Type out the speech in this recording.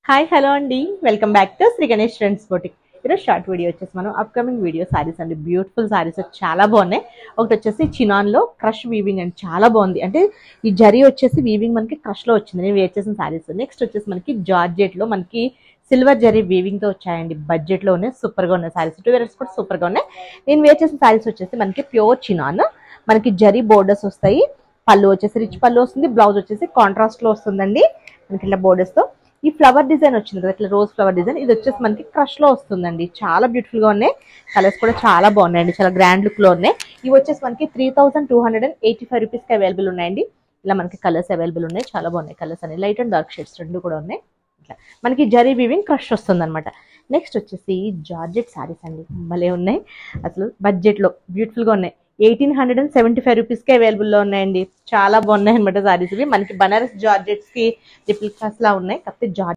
Hi hello అండి, welcome back to Shri Ganesh friends boutique. ఈరోజు short video వచ్చేసి మనం అప్కమింగ్ వీడియో సారీస్ అండి. బ్యూటిఫుల్ సారీస్ చాలా బాగున్నాయి. ఒకటి వచ్చేసి చినాన్లో క్రష్ వీవింగ్ అండి, చాలా బాగుంది. అంటే ఈ జరీ వచ్చేసి వీవింగ్ మనకి క్రష్లో వచ్చింది, నేను వేర్ చేసిన సారీస్. నెక్స్ట్ వచ్చేసి మనకి జార్జెట్లో మనకి సిల్వర్ జరీ వీవింగ్తో వచ్చాయండి. బడ్జెట్లో ఉన్నాయి, సూపర్గా ఉన్నాయి సారీస్. 2 వెరైటీస్ కూడా సూపర్గా ఉన్నాయి. నేను వేర్ చేసిన సారీస్ వచ్చేసి మనకి ప్యూర్ చినాన్, మనకి జరీ బోర్డర్స్ వస్తాయి. పళ్ళు వచ్చేసి రిచ్ పళ్ళు వస్తుంది, బ్లౌజ్ వచ్చేసి కాంట్రాస్ట్లో వస్తుందండి మనకి ఇలా బోర్డర్స్తో. ఈ ఫ్లవర్ డిజైన్ వచ్చింది కదా, ఇట్లా రోజ్ ఫ్లవర్ డిజైన్, ఇది వచ్చేసి మనకి క్రష్ లో వస్తుందండి. చాలా బ్యూటిఫుల్ గా ఉన్నాయి, కలర్స్ కూడా చాలా బాగున్నాయండి, చాలా గ్రాండ్ లుక్ లో ఉన్నాయి. ఇవి వచ్చేసి మనకి 3285 రూపీస్ కి అవైలబుల్ ఉన్నాయండి. ఇలా మనకి కలర్స్ అవైలబుల్ ఉన్నాయి, చాలా బాగున్నాయి కలర్స్ అని. లైట్ అండ్ డార్క్ షేడ్స్ రెండు కూడా ఉన్నాయి. ఇట్లా మనకి జరీ వీవింగ్ క్రష్ వస్తుంది అనమాట. నెక్స్ట్ వచ్చేసి జార్జెట్ సారీస్ అండి, భలే ఉన్నాయి అసలు. బడ్జెట్ లో బ్యూటిఫుల్ గా ఉన్నాయి. 1875 రూపీస్ కి అవైలబుల్ లో ఉన్నాయండి. చాలా బాగున్నాయి అనమాట సారీస్ ఇవి. మనకి బనారస్ జార్జెట్స్ కి రిప్లికాస్ లా ఉన్నాయి, కాకపోతే జార్జెట్